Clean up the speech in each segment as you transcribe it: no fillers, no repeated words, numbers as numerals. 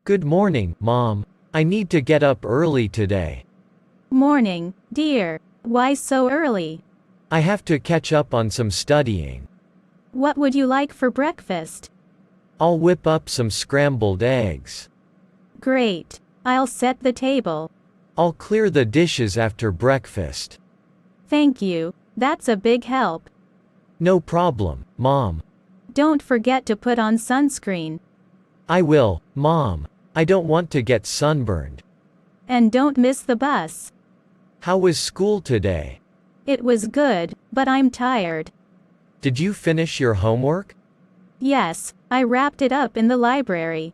Good morning, Mom. I need to get up early today. Morning, dear. Why so early? I have to catch up on some studying. What would you like for breakfast? I'll whip up some scrambled eggs. Great. I'll set the table. I'll clear the dishes after breakfast. Thank you. That's a big help. No problem, Mom. Don't forget to put on sunscreen. I will, Mom. I don't want to get sunburned. And don't miss the bus. How was school today? It was good, but I'm tired. Did you finish your homework? Yes, I wrapped it up in the library.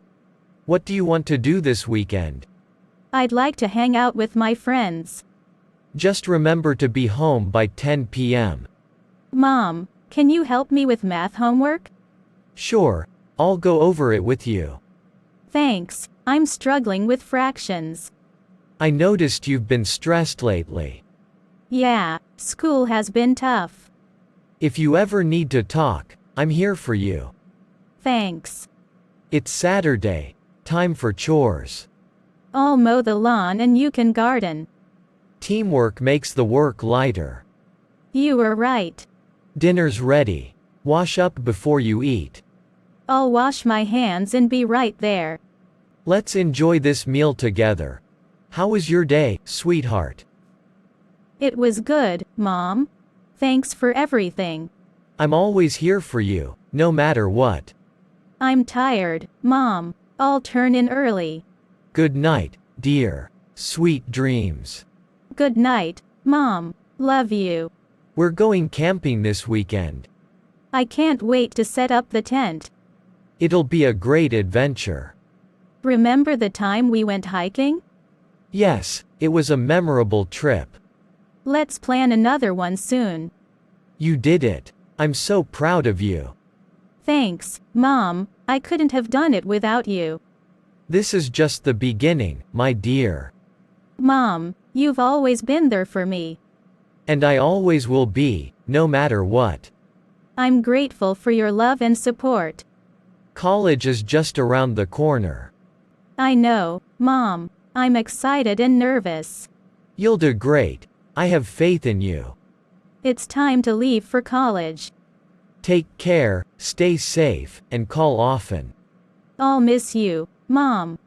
What do you want to do this weekend? I'd like to hang out with my friends. Just remember to be home by 10 p.m. Mom, can you help me with math homework? Sure, I'll go over it with you. Thanks, I'm struggling with fractions. I noticed you've been stressed lately. Yeah, school has been tough. If you ever need to talk, I'm here for you. Thanks. It's Saturday, time for chores. I'll mow the lawn and you can garden. Teamwork makes the work lighter. You are right. Dinner's ready. Wash up before you eat. I'll wash my hands and be right there. Let's enjoy this meal together. How was your day, sweetheart? It was good, Mom. Thanks for everything. I'm always here for you, no matter what. I'm tired, Mom. I'll turn in early. Good night, dear. Sweet dreams. Good night, Mom. Love you. We're going camping this weekend. I can't wait to set up the tent. It'll be a great adventure. Remember the time we went hiking? Yes, it was a memorable trip. Let's plan another one soon. You did it. I'm so proud of you. Thanks, Mom. I couldn't have done it without you. This is just the beginning, my dear. Mom, you've always been there for me. And I always will be, no matter what. I'm grateful for your love and support. College is just around the corner. I know, Mom. I'm excited and nervous. You'll do great. I have faith in you. It's time to leave for college. Take care, stay safe, and call often. I'll miss you, Mom.